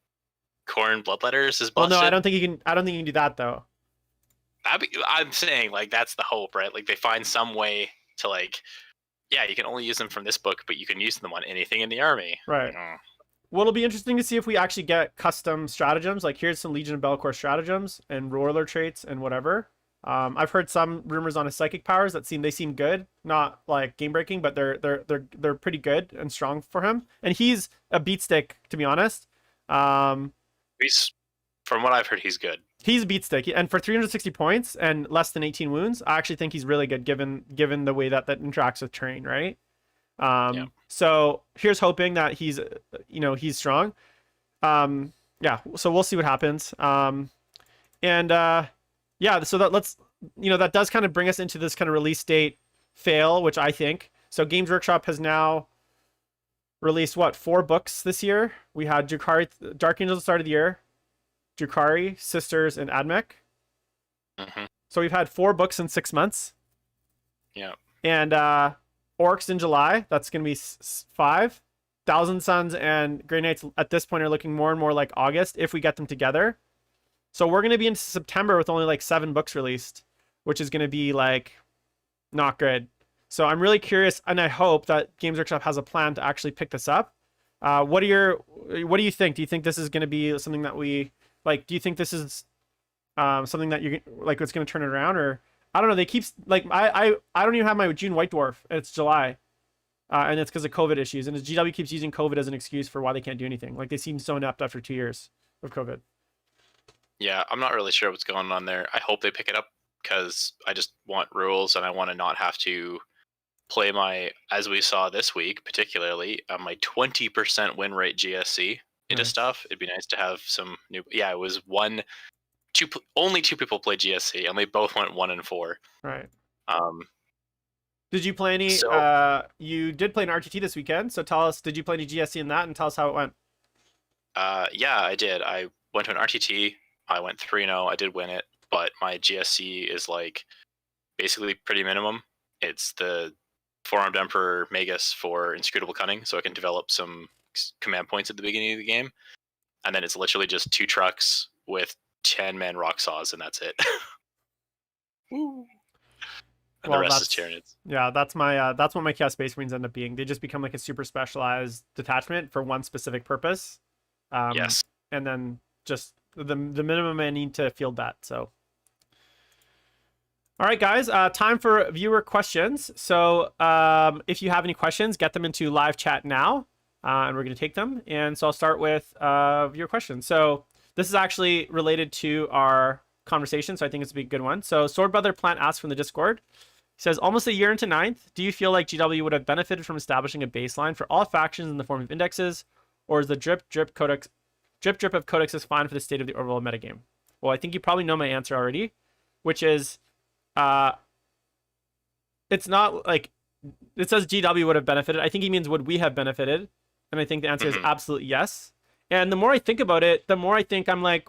Khorne Bloodletters is busted. Well, no, I don't think you can do that though. I'm saying like that's the hope, right? Like they find some way to like, yeah, you can only use them from this book, but you can use them on anything in the army. Right. Well, it'll be interesting to see if we actually get custom stratagems. Like here's some Legion of Bellacore stratagems and Roiler traits and whatever. I've heard some rumors on his psychic powers that seem good, not like game breaking, but they're pretty good and strong for him. And he's a beatstick, to be honest. From what I've heard, he's good. He's a beatstick, and for 360 points and less than 18 wounds, I actually think he's really good given the way that interacts with terrain, right? So here's hoping that he's strong. Yeah, so we'll see what happens. So that that does kind of bring us into this kind of release date fail, which I think. So Games Workshop has now released 4 books this year. We had Drukari, Dark Angels at the start of the year, Drukari, Sisters, and Admech. So we've had 4 books in 6 months. Yeah. And Orcs in July, that's going to be 5. Thousand Suns and Grey Knights at this point are looking more and more like August if we get them together. So we're going to be into September with only like 7 books released, which is going to be like not good. So I'm really curious, and I hope that Games Workshop has a plan to actually pick this up. What do you think? Do you think this is going to be something that we like? Do you think this is something that you're like it's going to turn it around, or I don't know? They keep like I don't even have my June White Dwarf. It's July, and it's because of COVID issues. And GW keeps using COVID as an excuse for why they can't do anything. Like they seem so inept after 2 years of COVID. Yeah, I'm not really sure what's going on there. I hope they pick it up because I just want rules and I want to not have to play my, as we saw this week, particularly my 20% win rate GSC into stuff. It'd be nice to have some new. Yeah, it was only 2 people played GSC and they both went 1 and 4. Right. Did you play any? You did play an RTT this weekend, so tell us. Did you play any GSC in that, and tell us how it went? Yeah, I did. I went to an RTT. I went 3-0. I did win it, but my GSC is like basically pretty minimum. It's the 4-armed Emperor Magus for Inscrutable Cunning, so I can develop some command points at the beginning of the game. And then it's literally just 2 trucks with 10-man rock saws, and that's it. Woo. And the rest is Tyranids. Yeah, that's what my Chaos Space Marines end up being. They just become like a super specialized detachment for one specific purpose. Yes. And then just the minimum I need to field that. So, all right, guys, time for viewer questions. So if you have any questions, get them into live chat now, and we're going to take them. And so I'll start with viewer questions. So this is actually related to our conversation, so I think it's a good one. So Sword Brother Plant asks from the Discord. He says, almost a year into 9th, do you feel like GW would have benefited from establishing a baseline for all factions in the form of indexes, or is the drip drip of codexes fine for the state of the overall metagame? Well, I think you probably know my answer already, which is it's not like it says GW would have benefited. I think he means would we have benefited, and I think the answer is absolutely yes. And the more I think about it, the more I think I'm like,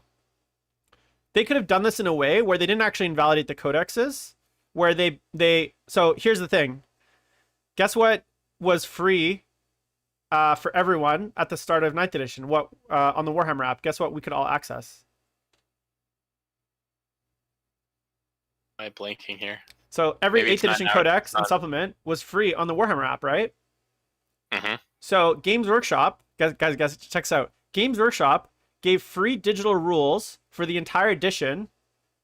they could have done this in a way where they didn't actually invalidate the codexes, where they so here's the thing. Guess what was free for everyone at the start of 9th edition? What on the Warhammer app? Guess what we could all access? Am I blanking here? So every 8th edition codex and supplement was free on the Warhammer app, right? So Games Workshop, guys, check this out. Games Workshop gave free digital rules for the entire edition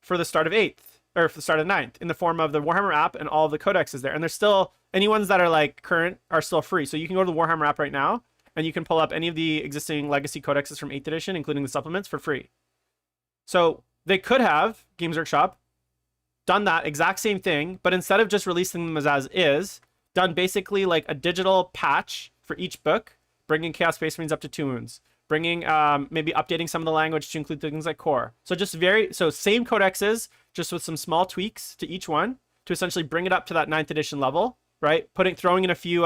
for the start of 8th, or for the start of 9th, in the form of the Warhammer app and all of the codexes there. And there's still any ones that are like current are still free. So you can go to the Warhammer app right now and you can pull up any of the existing legacy codexes from 8th edition, including the supplements, for free. So they could have, Games Workshop, done that exact same thing, but instead of just releasing them as is, done basically like a digital patch for each book, bringing Chaos Space Marines up to 2 wounds, bringing maybe updating some of the language to include things like core. So just same codexes, just with some small tweaks to each one to essentially bring it up to that 9th edition level, right? Throwing in a few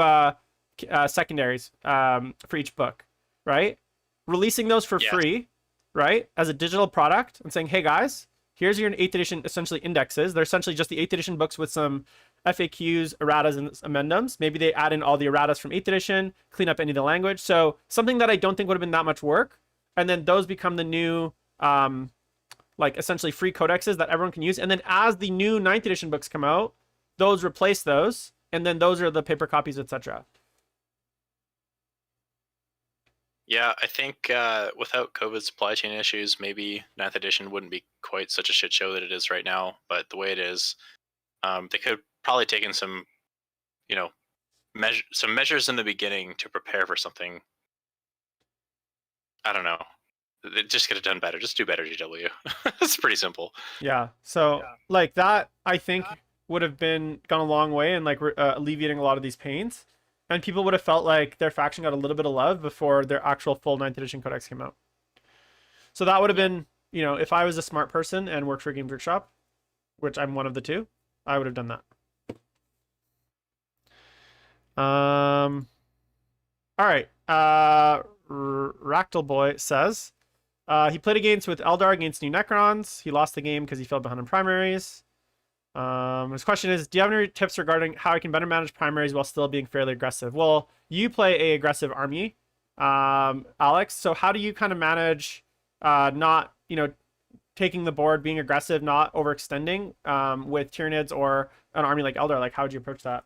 secondaries for each book, right? Releasing those for free, right? As a digital product and saying, hey guys, here's your 8th edition essentially indexes. They're essentially just the 8th edition books with some FAQs, erratas, and amendums. Maybe they add in all the erratas from 8th edition, clean up any of the language. So something that I don't think would have been that much work. And then those become the new, like essentially free codexes that everyone can use. And then as the new 9th edition books come out, those replace those. And then those are the paper copies, etc. Yeah, I think without COVID supply chain issues, maybe 9th edition wouldn't be quite such a shit show that it is right now. But the way it is, they could probably taken some, measures in the beginning to prepare for something. I don't know. They just could have done better. Just do better, GW. It's pretty simple. Yeah. So like that, I think would have gone a long way in like alleviating a lot of these pains, and people would have felt like their faction got a little bit of love before their actual full 9th edition codex came out. So that would have been, if I was a smart person and worked for Games Workshop, which I'm one of the two, I would have done that. All right. Ractal Boy says he played with Eldar against New Necrons. He lost the game because he fell behind in primaries. His question is, do you have any tips regarding how I can better manage primaries while still being fairly aggressive? Well, you play a aggressive army, Alex. So how do you kind of manage not, taking the board, being aggressive, not overextending with Tyranids or an army like Eldar? Like, how would you approach that?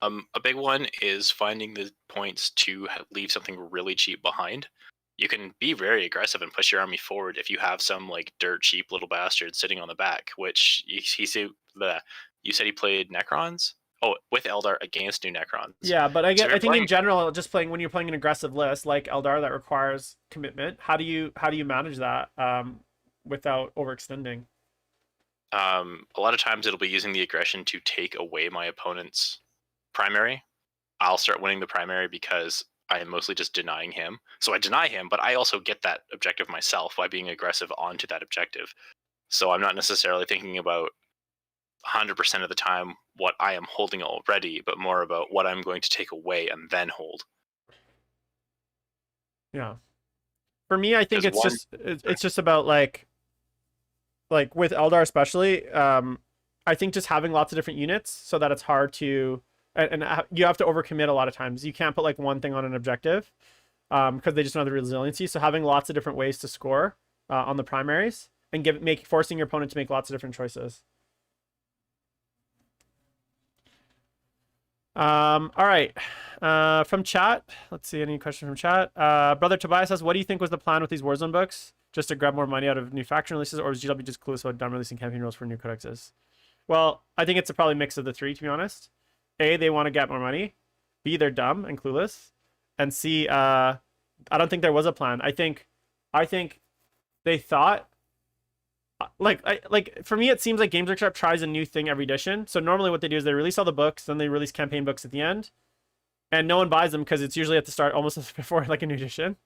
A big one is finding the points to leave something really cheap behind. You can be very aggressive and push your army forward if you have some like dirt cheap little bastard sitting on the back, which you said he played Necrons? Oh, with Eldar against New Necrons. Yeah, but I think in general, just when you're playing an aggressive list like Eldar that requires commitment, how do you manage that without overextending? A lot of times it'll be using the aggression to take away my opponent's primary. I'll start winning the primary because I am mostly just denying him. So I deny him, but I also get that objective myself by being aggressive onto that objective. So I'm not necessarily thinking about 100% of the time what I am holding already, but more about what I'm going to take away and then hold. Yeah. For me, I think it's just about like with Eldar especially, I think just having lots of different units so that it's hard to, and you have to overcommit a lot of times. You can't put like one thing on an objective because they just don't have the resiliency. So having lots of different ways to score on the primaries and forcing your opponent to make lots of different choices. All right. From chat, let's see any question from chat. Brother Tobias says, what do you think was the plan with these Warzone books? Just to grab more money out of new faction releases, or is GW just clueless about done releasing campaign rules for new codexes? Well, I think it's probably a mix of the three, to be honest. A, they want to get more money. B, they're dumb and clueless. And C, I don't think there was a plan. I think they thought, like for me, it seems like Games Workshop tries a new thing every edition. So normally what they do is they release all the books, then they release campaign books at the end, and no one buys them because it's usually at the start, almost before like a new edition.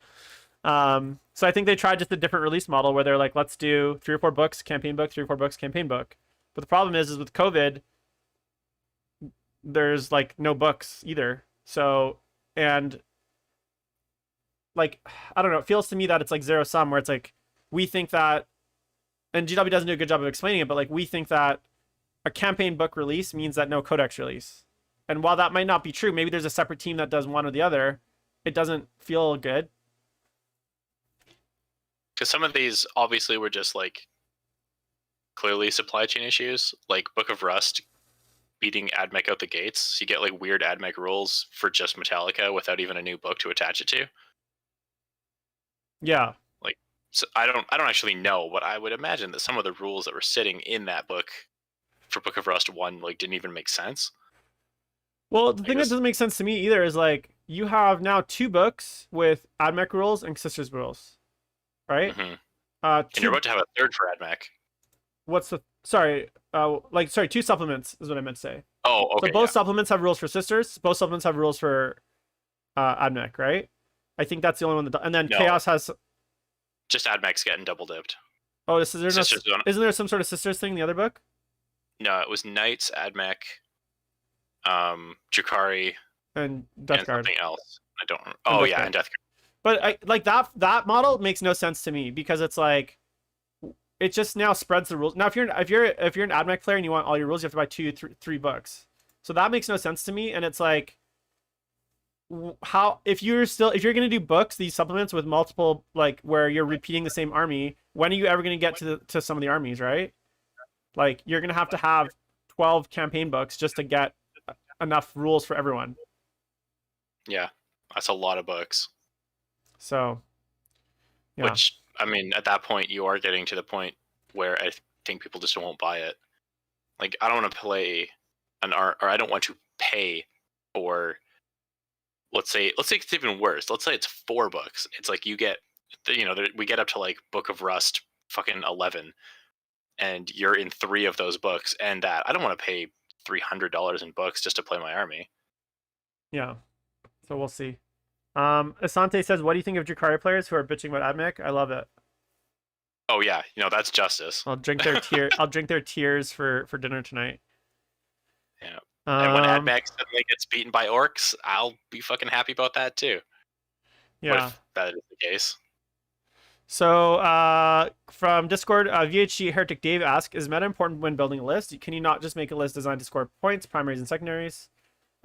So I think they tried just a different release model where they're like, let's do 3 or 4 books, campaign book, 3 or 4 books, campaign book. But the problem is with COVID, there's like no books either. So, and like, I don't know, it feels to me that it's like zero sum, where it's like, we think that, and GW doesn't do a good job of explaining it, but like, we think that a campaign book release means that no codex release. And while that might not be true, maybe there's a separate team that does one or the other. It doesn't feel good. Because some of these obviously were just like clearly supply chain issues, like Book of Rust beating AdMech out the gates. So you get like weird AdMech rules for just Metallica without even a new book to attach it to. Yeah. Like, so I don't actually know, but I would imagine that some of the rules that were sitting in that book for Book of Rust 1 like didn't even make sense. Well, the Like thing that this, doesn't make sense to me either is like you have now 2 books with AdMech rules and Sisters rules, right? hmm and you're Two. about to have a third for AdMech. What's the sorry? Sorry, 2 supplements is what I meant to say. Oh, So okay, both yeah. supplements have rules for Sisters. Both supplements have rules for AdMech, right? I think that's the only one that. And then No, Chaos has. just AdMech's getting double dipped. Oh, this is there no? Sisters don't. Isn't there some sort of Sisters thing in the other book? No, it was Knights, AdMech, Drukari, And Death and Guard. something else. I don't. And Oh Death yeah, Guard. and Death. But I like that model makes no sense to me because it's like it just now spreads the rules. Now if you're an AdMech player and you want all your rules, you have to buy three books. So that makes no sense to me. And it's like how if you're gonna do books, these supplements with multiple like where you're repeating the same army, when are you ever gonna get to some of the armies, right? Like you're gonna have 12 campaign books just to get enough rules for everyone. Yeah, that's a lot of books. So yeah. Which I mean, at that point, you are getting to the point where I think people just won't buy it. Like I don't want to play an art, or I don't want to pay for. Let's say it's even worse. Let's say it's 4 books. It's like you get, we get up to like Book of Rust, fucking 11, and you're in 3 of those books. And that I don't want to pay $300 in books just to play my army. Yeah. So we'll see. Asante says, "What do you think of Drukari players who are bitching about AdMech? I love it. Oh yeah, that's justice. I'll drink their tear. I'll drink their tears for dinner tonight." Yeah. And when AdMech suddenly gets beaten by orcs, I'll be fucking happy about that too. Yeah. What if that is the case? So from Discord, VHG Heretic Dave asks, "Is meta important when building a list? Can you not just make a list designed to score points, primaries and secondaries?"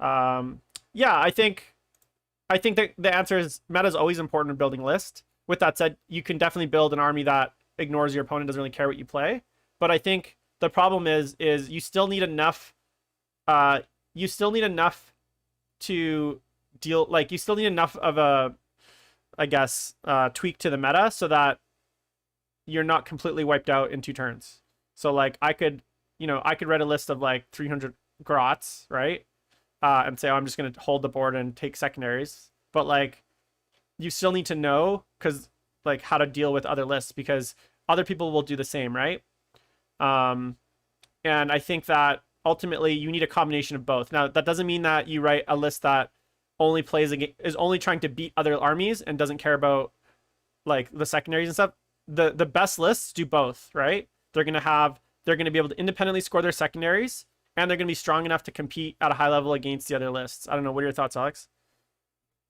Yeah, I think that the answer is meta is always important in building a list. With that said, you can definitely build an army that ignores your opponent, doesn't really care what you play. But I think the problem is you still need enough. You still need enough to deal. Like you still need enough of a, I guess, tweak to the meta so that you're not completely wiped out in 2 turns. So like I could write a list of like 300 grots, right? And say, oh, I'm just going to hold the board and take secondaries. But like, you still need to know like how to deal with other lists because other people will do the same, right? And I think that ultimately you need a combination of both. Now, that doesn't mean that you write a list that only is only trying to beat other armies and doesn't care about like the secondaries and stuff. The best lists do both, right? They're going to be able to independently score their secondaries and they're going to be strong enough to compete at a high level against the other lists. I don't know. What are your thoughts, Alex?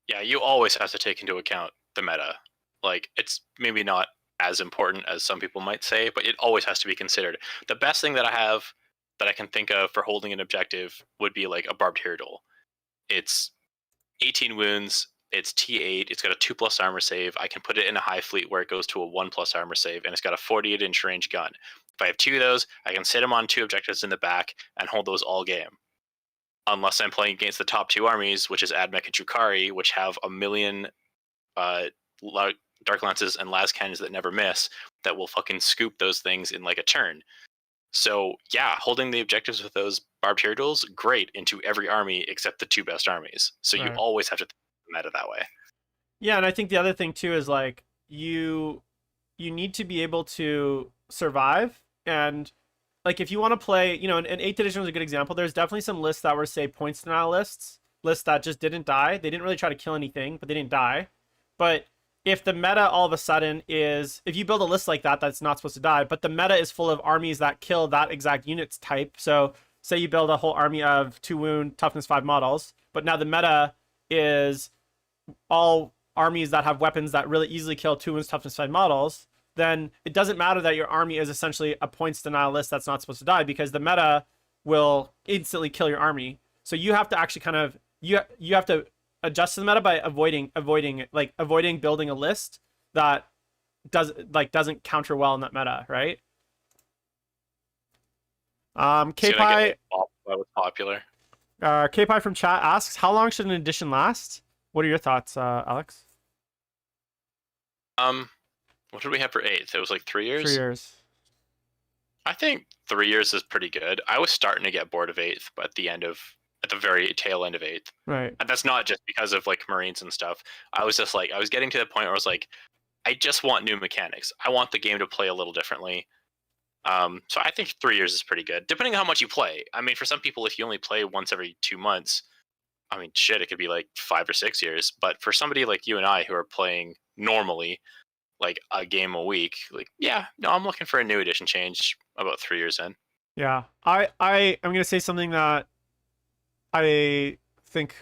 Yeah, you always have to take into account the meta. Like, it's maybe not as important as some people might say, but it always has to be considered. The best thing that I can think of for holding an objective would be like a Barbed Hierodule. It's 18 wounds, it's T8, it's got a 2+ armor save. I can put it in a high fleet where it goes to a 1+ armor save, and it's got a 48-inch range gun. If I have 2 of those, I can sit them on 2 objectives in the back and hold those all game. Unless I'm playing against the top 2 armies, which is AdMech and Drukari, which have a million Dark Lances and Las Cannons that never miss, that will fucking scoop those things in like a turn. So yeah, holding the objectives with those Barbed Hierodules, great into every army except the 2 best armies. So you always have to think of the meta that way. Yeah, and I think the other thing too is like you need to be able to survive. And like if you want to play, and 8th edition was a good example. There's definitely some lists that were, say, points denial lists that just didn't die. They didn't really try to kill anything, but they didn't die. But if the meta all of a sudden is, if you build a list like that, that's not supposed to die, but the meta is full of armies that kill that exact unit's type. So say you build a whole army of 2 wound, toughness 5 models, but now the meta is all armies that have weapons that really easily kill 2 wounds, toughness 5 models, then it doesn't matter that your army is essentially a points denial list that's not supposed to die because the meta will instantly kill your army. So you have to actually kind of, you have to adjust to the meta by avoiding building a list that doesn't counter well in that meta, right? Kpi was popular. Kpi from chat asks, how long should an edition last? What are your thoughts, Alex? What did we have for 8th? It was like 3 years. 3 years. I think 3 years is pretty good. I was starting to get bored of 8th, but at the end of at the very tail end of 8th. Right. And that's not just because of like Marines and stuff. I was just like, I was getting to the point where I was like, I just want new mechanics. I want the game to play a little differently. So I think 3 years is pretty good, depending on how much you play. I mean, for some people, if you only play once every 2 months, I mean, shit, it could be like 5 or 6 years. But for somebody like you and I who are playing normally, like a game a week, like, yeah, no, I'm looking for a new edition change about 3 years in. Yeah. I'm gonna say something that I think,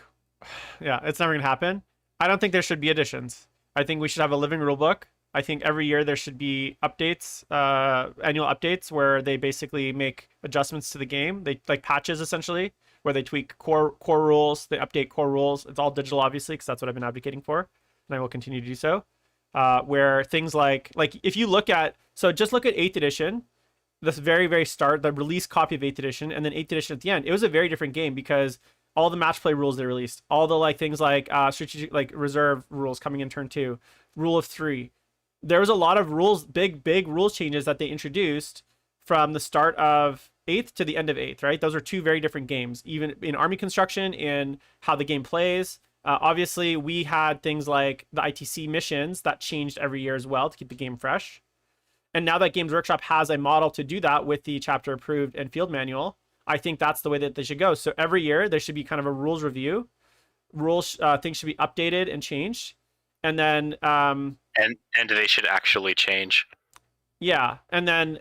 yeah, it's never gonna happen. I don't think there should be additions. I think we should have a living rule book. I think every year there should be updates, annual updates, where they basically make adjustments to the game. They like patches essentially, where they tweak core rules, they update core rules. It's all digital, obviously, because that's what I've been advocating for, and I will continue to do so. Where things like if you look at, so just look at 8th edition, this very start, the release copy of 8th edition, and then 8th edition at the end. It was a very different game because all the match play rules they released, all the like things like strategic, like reserve rules coming in turn 2, rule of 3. There was a lot of rules, big rules changes that they introduced from the start of 8th to the end of 8th, right? Those are two very different games, even in army construction and how the game plays. Obviously, we had things like the ITC missions that changed every year as well to keep the game fresh. And now that Games Workshop has a model to do that with the chapter approved and field manual, I think that's the way that they should go. So every year there should be kind of a rules review. Rules, things should be updated and changed. And then and they should actually change. Yeah, and then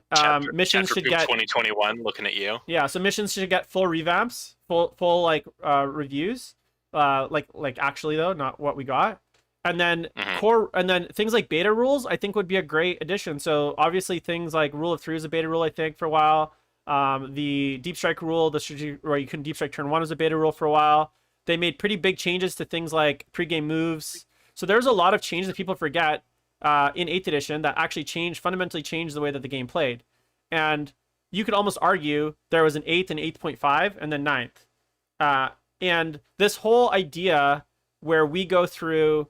missions should get 2021. Looking at you. Yeah, so missions should get full revamps, full like reviews, like actually though, not what we got. And then core, and then things like beta rules, I think would be a great addition. So obviously things like rule of 3 is a beta rule, I think, for a while. The deep strike rule, the strategy where you couldn't deep strike turn 1 was a beta rule for a while. They made pretty big changes to things like pregame moves. So there's a lot of changes that people forget in 8th edition that actually fundamentally changed the way that the game played. And you could almost argue there was an 8th and 8.5 and then 9th. And this whole idea where we go through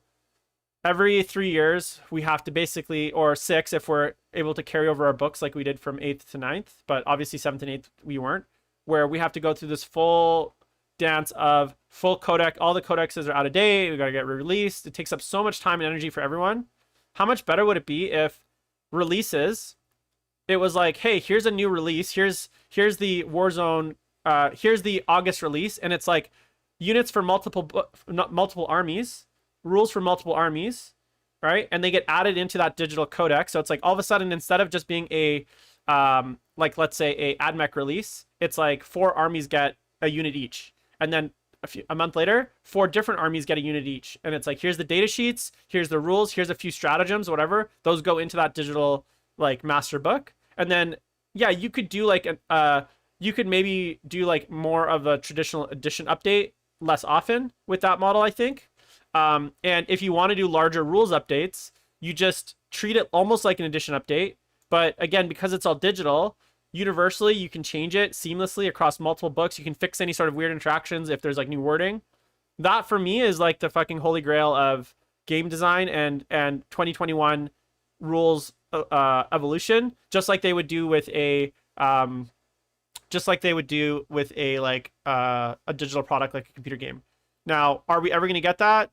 every 3 years, we have to basically, or 6 if we're able to carry over our books like we did from 8th to 9th, but obviously 7th and 8th we weren't, where we have to go through this full dance of full codec. All the codexes are out of date. We got to get released. It takes up so much time and energy for everyone. How much better would it be if releases, it was like, hey, here's a new release. Here's the Warzone. Here's the August release, and it's like units for multiple armies, rules for multiple armies, right? And they get added into that digital codex. So it's like all of a sudden, instead of just being a like let's say a AdMech release, it's like 4 armies get a unit each, and then a month later 4 different armies get a unit each, and it's like, here's the data sheets, here's the rules, here's a few stratagems, whatever, those go into that digital like master book. And then yeah, you could do like you could maybe do like more of a traditional edition update less often with that model, I think. And if you want to do larger rules updates, you just treat it almost like an edition update, but again, because it's all digital, universally you can change it seamlessly across multiple books. You can fix any sort of weird interactions if there's like new wording. That for me is like the fucking holy grail of game design and 2021 rules evolution, just like they would do with a like a digital product like a computer game. Now, are we ever going to get that?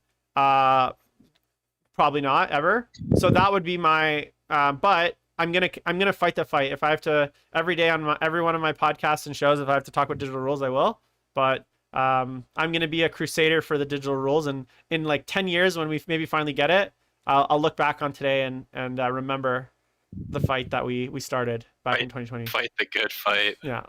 Probably not ever. So that would be my but I'm gonna fight the fight. If I have to every day on every one of my podcasts and shows, if I have to talk about digital rules, I will. But I'm gonna be a crusader for the digital rules, and in like 10 years when we maybe finally get it, I'll look back on today and remember the fight that we started back in 2020. Fight the good fight. Yeah.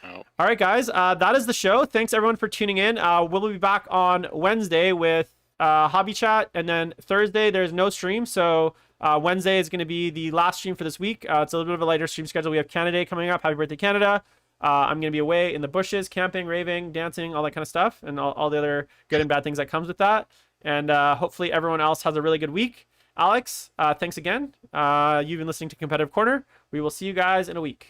Oh. All right, guys. That is the show. Thanks everyone for tuning in. We'll be back on Wednesday with Hobby Chat, and then Thursday there's no stream. So Wednesday is going to be the last stream for this week. It's a little bit of a lighter stream schedule. We have Canada Day coming up. Happy birthday, Canada. I'm going to be away in the bushes, camping, raving, dancing, all that kind of stuff, and all the other good and bad things that comes with that. And hopefully everyone else has a really good week. Alex, thanks again. You've been listening to Competitive Corner. We will see you guys in a week.